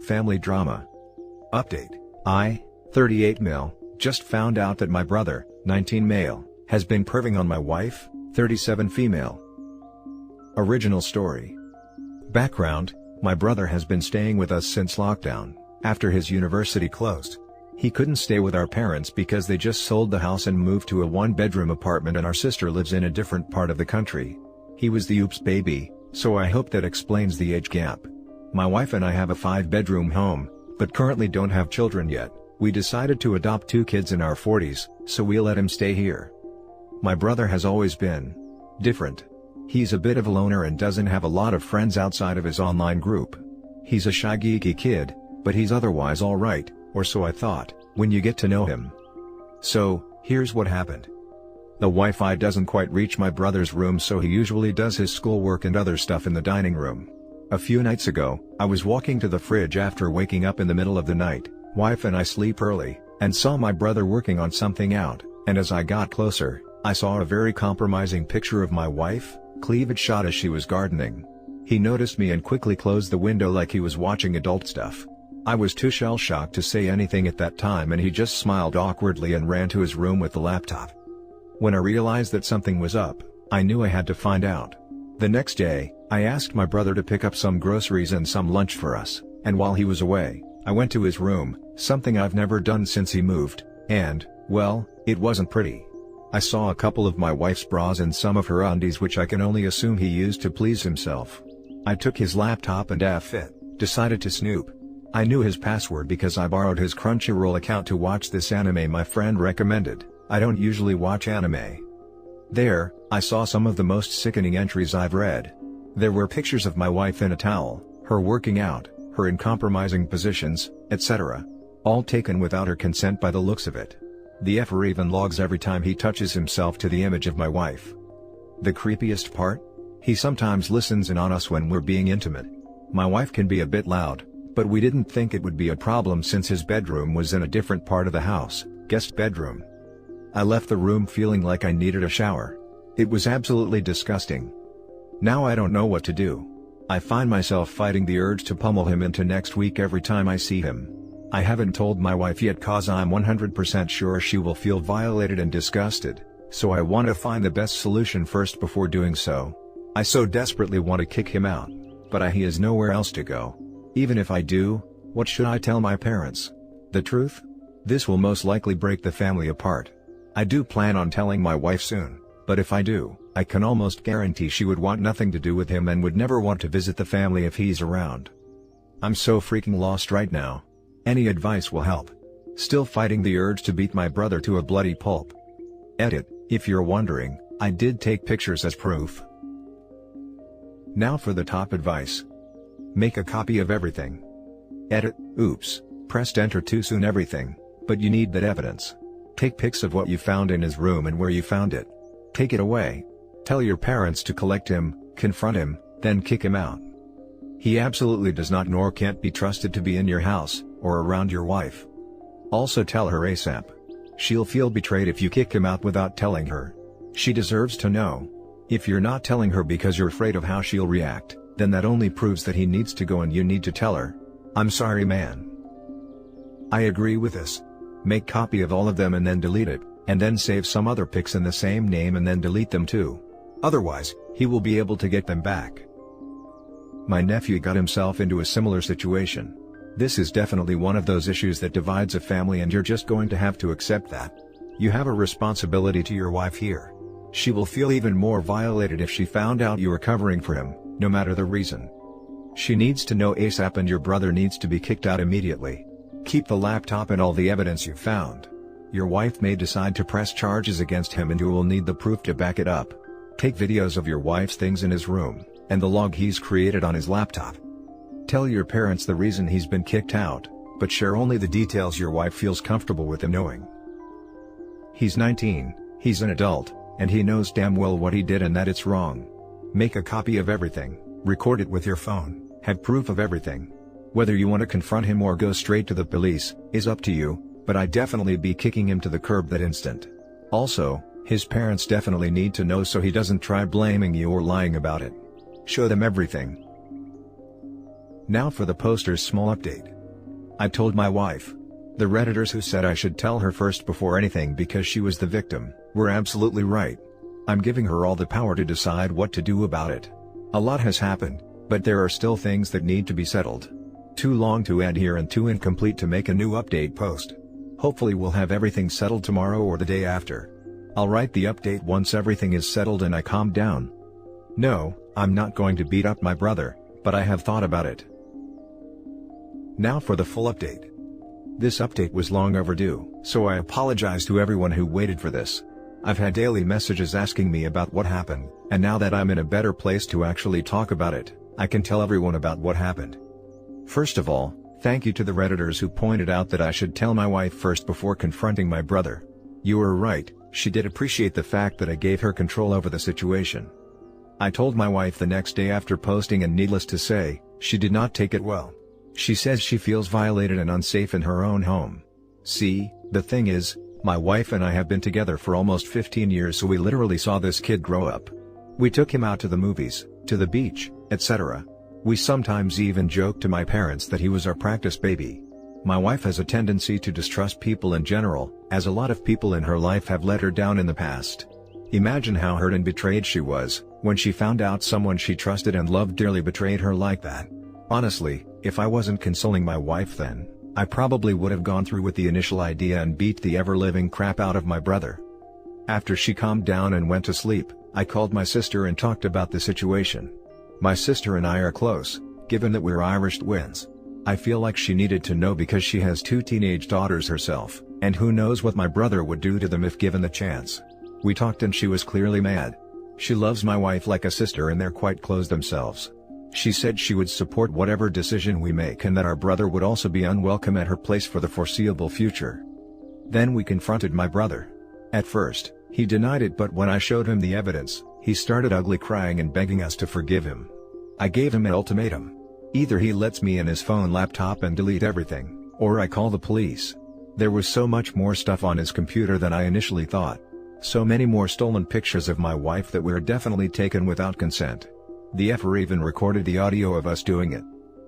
Family drama. Update. I, 38 male, just found out that my brother, 19 male, has been perving on my wife, 37 female. Original story. Background: my brother has been staying with us since lockdown, after his university closed. He couldn't stay with our parents because they just sold the house and moved to a one-bedroom apartment, and our sister lives in a different part of the country. He was the oops baby, so I hope that explains the age gap. My wife and I have a 5-bedroom home, but currently don't have children yet. We decided to adopt 2 kids in our 40s, so we let him stay here. My brother has always been different. He's a bit of a loner and doesn't have a lot of friends outside of his online group. He's a shy geeky kid, but he's otherwise alright, or so I thought, when you get to know him. So, here's what happened. The Wi-Fi doesn't quite reach my brother's room, so he usually does his schoolwork and other stuff in the dining room. A few nights ago, I was walking to the fridge after waking up in the middle of the night. Wife and I sleep early, and saw my brother working on something out, and as I got closer, I saw a very compromising picture of my wife, cleavage shot as she was gardening. He noticed me and quickly closed the window like he was watching adult stuff. I was too shell-shocked to say anything at that time, and he just smiled awkwardly and ran to his room with the laptop. When I realized that something was up, I knew I had to find out. The next day, I asked my brother to pick up some groceries and some lunch for us, and while he was away, I went to his room, something I've never done since he moved, and, well, it wasn't pretty. I saw a couple of my wife's bras and some of her undies, which I can only assume he used to please himself. I took his laptop and decided to snoop. I knew his password because I borrowed his Crunchyroll account to watch this anime my friend recommended. I don't usually watch anime. There, I saw some of the most sickening entries I've read. There were pictures of my wife in a towel, her working out, her in compromising positions, etc. All taken without her consent by the looks of it. The effer even logs every time he touches himself to the image of my wife. The creepiest part? He sometimes listens in on us when we're being intimate. My wife can be a bit loud, but we didn't think it would be a problem since his bedroom was in a different part of the house, guest bedroom. I left the room feeling like I needed a shower. It was absolutely disgusting. Now I don't know what to do. I find myself fighting the urge to pummel him into next week every time I see him. I haven't told my wife yet cause I'm 100% sure she will feel violated and disgusted, so I want to find the best solution first before doing so. I so desperately want to kick him out, but he has nowhere else to go. Even if I do, what should I tell my parents? The truth? This will most likely break the family apart. I do plan on telling my wife soon, but if I do, I can almost guarantee she would want nothing to do with him and would never want to visit the family if he's around. I'm so freaking lost right now. Any advice will help. Still fighting the urge to beat my brother to a bloody pulp. Edit: if you're wondering, I did take pictures as proof. Now for the top advice. Make a copy of everything. Edit: oops, pressed enter too soon. Everything, but you need that evidence. Take pics of what you found in his room and where you found it. Take it away. Tell your parents to collect him, confront him, then kick him out. He absolutely does not nor can't be trusted to be in your house, or around your wife. Also tell her ASAP. She'll feel betrayed if you kick him out without telling her. She deserves to know. If you're not telling her because you're afraid of how she'll react, then that only proves that he needs to go and you need to tell her. I'm sorry, man. I agree with this. Make copy of all of them and then delete it, and then save some other pics in the same name and then delete them too. Otherwise, he will be able to get them back. My nephew got himself into a similar situation. This is definitely one of those issues that divides a family, and you're just going to have to accept that. You have a responsibility to your wife here. She will feel even more violated if she found out you were covering for him, no matter the reason. She needs to know ASAP, and your brother needs to be kicked out immediately. Keep the laptop and all the evidence you found. Your wife may decide to press charges against him and you will need the proof to back it up. Take videos of your wife's things in his room, and the log he's created on his laptop. Tell your parents the reason he's been kicked out, but share only the details your wife feels comfortable with him knowing. He's 19, he's an adult, and he knows damn well what he did and that it's wrong. Make a copy of everything, record it with your phone, have proof of everything. Whether you want to confront him or go straight to the police, is up to you, but I'd definitely be kicking him to the curb that instant. Also, his parents definitely need to know so he doesn't try blaming you or lying about it. Show them everything. Now for the poster's small update. I told my wife. The Redditors who said I should tell her first before anything because she was the victim, were absolutely right. I'm giving her all the power to decide what to do about it. A lot has happened, but there are still things that need to be settled. Too long to add here and too incomplete to make a new update post. Hopefully we'll have everything settled tomorrow or the day after. I'll write the update once everything is settled and I calm down. No, I'm not going to beat up my brother, but I have thought about it. Now for the full update. This update was long overdue, so I apologize to everyone who waited for this. I've had daily messages asking me about what happened, and now that I'm in a better place to actually talk about it, I can tell everyone about what happened. First of all, thank you to the Redditors who pointed out that I should tell my wife first before confronting my brother. You were right, she did appreciate the fact that I gave her control over the situation. I told my wife the next day after posting, and needless to say, she did not take it well. She says she feels violated and unsafe in her own home. See, the thing is, my wife and I have been together for almost 15 years, so we literally saw this kid grow up. We took him out to the movies, to the beach, etc. We sometimes even joked to my parents that he was our practice baby. My wife has a tendency to distrust people in general, as a lot of people in her life have let her down in the past. Imagine how hurt and betrayed she was, when she found out someone she trusted and loved dearly betrayed her like that. Honestly, if I wasn't consoling my wife then, I probably would have gone through with the initial idea and beat the ever-living crap out of my brother. After she calmed down and went to sleep, I called my sister and talked about the situation. My sister and I are close, given that we're Irish twins. I feel like she needed to know because she has 2 teenage daughters herself, and who knows what my brother would do to them if given the chance. We talked and she was clearly mad. She loves my wife like a sister and they're quite close themselves. She said she would support whatever decision we make and that our brother would also be unwelcome at her place for the foreseeable future. Then we confronted my brother. At first, he denied it, but when I showed him the evidence, he started ugly crying and begging us to forgive him. I gave him an ultimatum. Either he lets me in his phone laptop and delete everything, or I call the police. There was so much more stuff on his computer than I initially thought. So many more stolen pictures of my wife that were definitely taken without consent. The effer even recorded the audio of us doing it.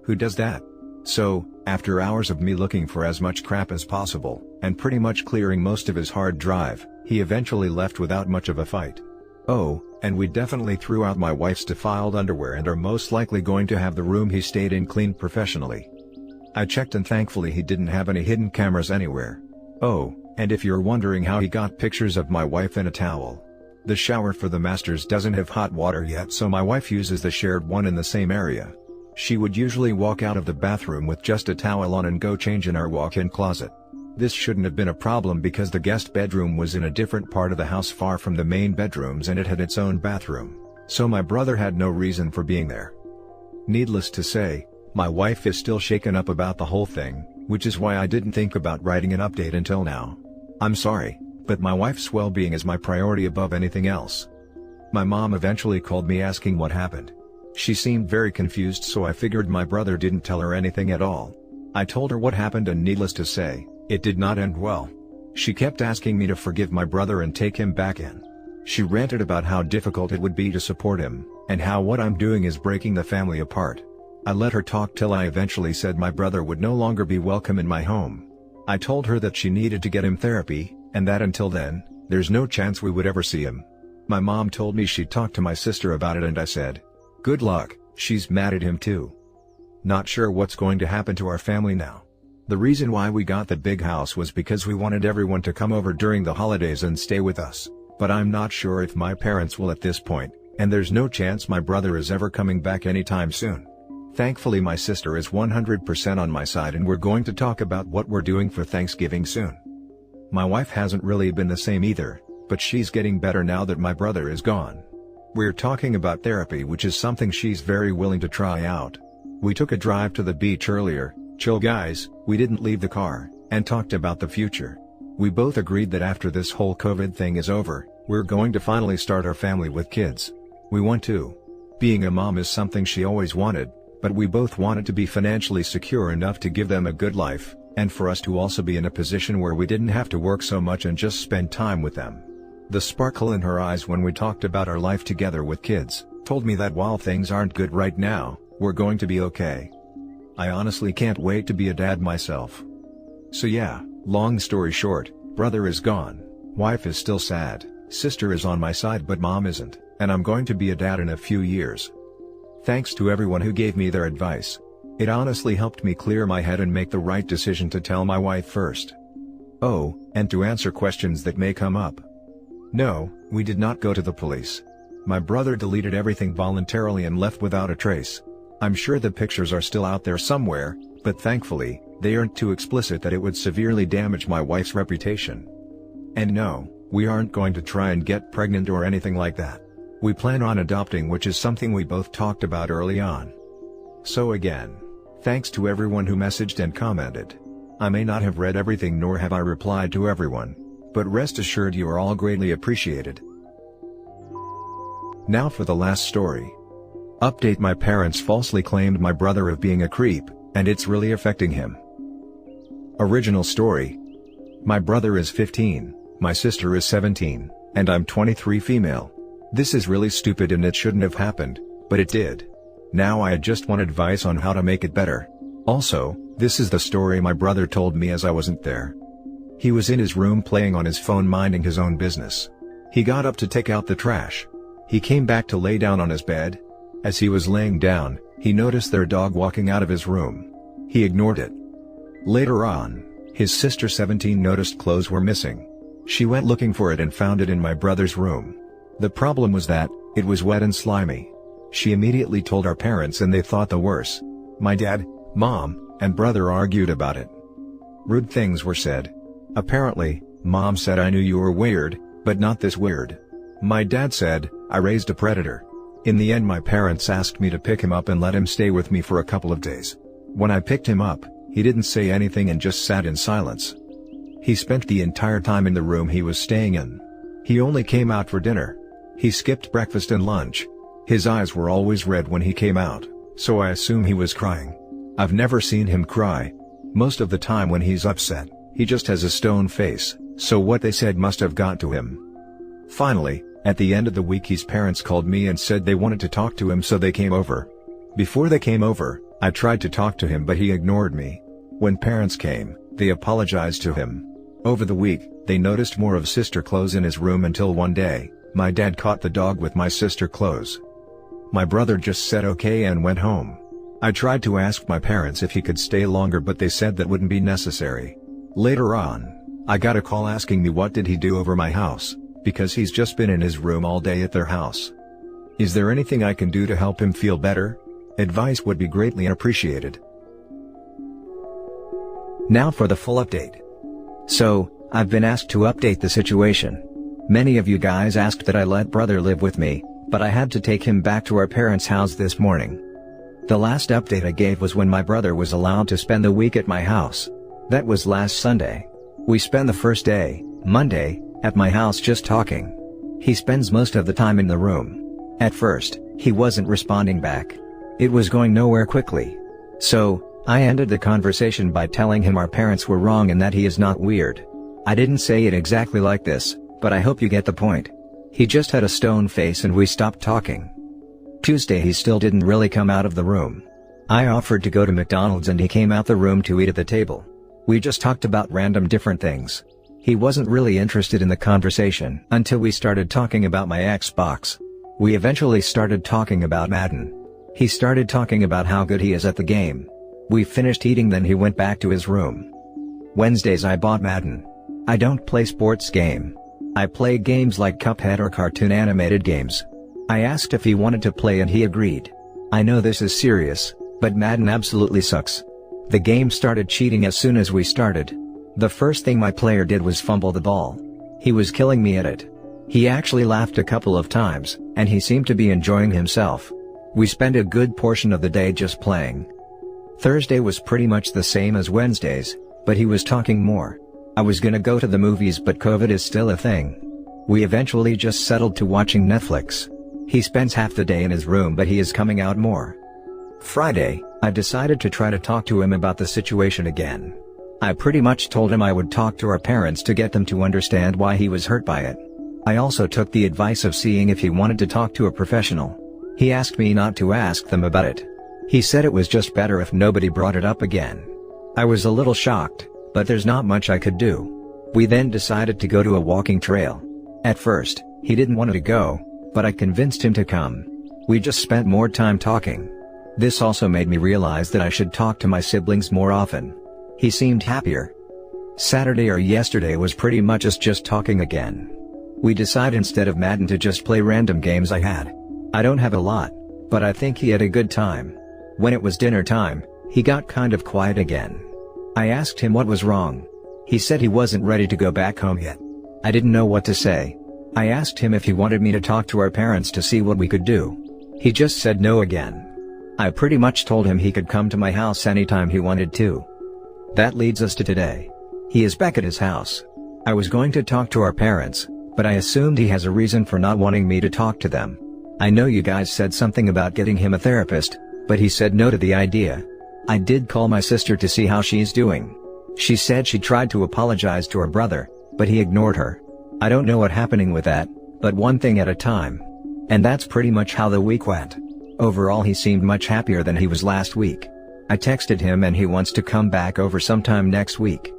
Who does that? So, after hours of me looking for as much crap as possible, and pretty much clearing most of his hard drive, he eventually left without much of a fight. Oh, and we definitely threw out my wife's defiled underwear and are most likely going to have the room he stayed in cleaned professionally. I checked and thankfully he didn't have any hidden cameras anywhere. Oh, and if you're wondering how he got pictures of my wife in a towel, the shower for the masters doesn't have hot water yet, so my wife uses the shared one in the same area. She would usually walk out of the bathroom with just a towel on and go change in our walk-in closet. This shouldn't have been a problem because the guest bedroom was in a different part of the house far from the main bedrooms and it had its own bathroom, so my brother had no reason for being there. Needless to say, my wife is still shaken up about the whole thing, which is why I didn't think about writing an update until now. I'm sorry, but my wife's well-being is my priority above anything else. My mom eventually called me asking what happened. She seemed very confused, so I figured my brother didn't tell her anything at all. I told her what happened and needless to say, it did not end well. She kept asking me to forgive my brother and take him back in. She ranted about how difficult it would be to support him, and how what I'm doing is breaking the family apart. I let her talk till I eventually said my brother would no longer be welcome in my home. I told her that she needed to get him therapy, and that until then, there's no chance we would ever see him. My mom told me she'd talk to my sister about it and I said, good luck, she's mad at him too. Not sure what's going to happen to our family now. The reason why we got the big house was because we wanted everyone to come over during the holidays and stay with us, but I'm not sure if my parents will at this point, and there's no chance my brother is ever coming back anytime soon. Thankfully my sister is 100% on my side and we're going to talk about what we're doing for Thanksgiving soon. My wife hasn't really been the same either, but she's getting better now that my brother is gone. We're talking about therapy, which is something she's very willing to try out. We took a drive to the beach earlier, chill guys, we didn't leave the car, and talked about the future. We both agreed that after this whole COVID thing is over, we're going to finally start our family with kids. We want to. Being a mom is something she always wanted, but we both wanted to be financially secure enough to give them a good life, and for us to also be in a position where we didn't have to work so much and just spend time with them. The sparkle in her eyes when we talked about our life together with kids, told me that while things aren't good right now, we're going to be okay. I honestly can't wait to be a dad myself. So yeah, long story short, brother is gone, wife is still sad, sister is on my side but mom isn't, and I'm going to be a dad in a few years. Thanks to everyone who gave me their advice. It honestly helped me clear my head and make the right decision to tell my wife first. Oh, and to answer questions that may come up. No, we did not go to the police. My brother deleted everything voluntarily and left without a trace. I'm sure the pictures are still out there somewhere, but thankfully, they aren't too explicit that it would severely damage my wife's reputation. And no, we aren't going to try and get pregnant or anything like that. We plan on adopting, which is something we both talked about early on. So again, thanks to everyone who messaged and commented. I may not have read everything nor have I replied to everyone, but rest assured you are all greatly appreciated. Now for the last story. Update: my parents falsely claimed my brother of being a creep, and it's really affecting him. Original story. My brother is 15, my sister is 17, and I'm 23 female. This is really stupid and it shouldn't have happened, but it did. Now I just want advice on how to make it better. Also, this is the story my brother told me as I wasn't there. He was in his room playing on his phone minding his own business. He got up to take out the trash. He came back to lay down on his bed. As he was laying down, he noticed their dog walking out of his room. He ignored it. Later on, his sister 17 noticed clothes were missing. She went looking for it and found it in my brother's room. The problem was that, it was wet and slimy. She immediately told our parents and they thought the worst. My dad, mom, and brother argued about it. Rude things were said. Apparently, mom said I knew you were weird, but not this weird. My dad said, I raised a predator. In the end my parents asked me to pick him up and let him stay with me for a couple of days. When I picked him up, he didn't say anything and just sat in silence. He spent the entire time in the room he was staying in. He only came out for dinner. He skipped breakfast and lunch. His eyes were always red when he came out, so I assume he was crying. I've never seen him cry. Most of the time when he's upset, he just has a stone face, so what they said must have got to him. Finally, at the end of the week his parents called me and said they wanted to talk to him so they came over. Before they came over, I tried to talk to him but he ignored me. When parents came, they apologized to him. Over the week, they noticed more of sister clothes in his room until one day, my dad caught the dog with my sister clothes. My brother just said okay and went home. I tried to ask my parents if he could stay longer but they said that wouldn't be necessary. Later on, I got a call asking me what did he do over my house, because he's just been in his room all day at their house. Is there anything I can do to help him feel better? Advice would be greatly appreciated. Now for the full update. So, I've been asked to update the situation. Many of you guys asked that I let brother live with me, but I had to take him back to our parents' house this morning. The last update I gave was when my brother was allowed to spend the week at my house. That was last Sunday. We spent the first day, Monday, at my house just talking. He spends most of the time in the room. At first, he wasn't responding back. It was going nowhere quickly. So, I ended the conversation by telling him our parents were wrong and that he is not weird. I didn't say it exactly like this, but I hope you get the point. He just had a stone face and we stopped talking. Tuesday he still didn't really come out of the room. I offered to go to McDonald's and he came out the room to eat at the table. We just talked about random different things. He wasn't really interested in the conversation until we started talking about my Xbox. We eventually started talking about Madden. He started talking about how good he is at the game. We finished eating then he went back to his room. Wednesdays I bought Madden. I don't play sports game. I play games like Cuphead or cartoon animated games. I asked if he wanted to play and he agreed. I know this is serious, but Madden absolutely sucks. The game started cheating as soon as we started. The first thing my player did was fumble the ball. He was killing me at it. He actually laughed a couple of times, and he seemed to be enjoying himself. We spent a good portion of the day just playing. Thursday was pretty much the same as Wednesdays, but he was talking more. I was gonna go to the movies but COVID is still a thing. We eventually just settled to watching Netflix. He spends half the day in his room but he is coming out more. Friday, I decided to try to talk to him about the situation again. I pretty much told him I would talk to our parents to get them to understand why he was hurt by it. I also took the advice of seeing if he wanted to talk to a professional. He asked me not to ask them about it. He said it was just better if nobody brought it up again. I was a little shocked, but there's not much I could do. We then decided to go to a walking trail. At first, he didn't want to go, but I convinced him to come. We just spent more time talking. This also made me realize that I should talk to my siblings more often. He seemed happier. Saturday or yesterday was pretty much us just talking again. We decided instead of Madden to just play random games I had. I don't have a lot, but I think he had a good time. When it was dinner time, he got kind of quiet again. I asked him what was wrong. He said he wasn't ready to go back home yet. I didn't know what to say. I asked him if he wanted me to talk to our parents to see what we could do. He just said no again. I pretty much told him he could come to my house anytime he wanted to. That leads us to today. He is back at his house. I was going to talk to our parents, but I assumed he has a reason for not wanting me to talk to them. I know you guys said something about getting him a therapist, but he said no to the idea. I did call my sister to see how she's doing. She said she tried to apologize to her brother, but he ignored her. I don't know what's happening with that, but one thing at a time. And that's pretty much how the week went. Overall he seemed much happier than he was last week. I texted him and he wants to come back over sometime next week.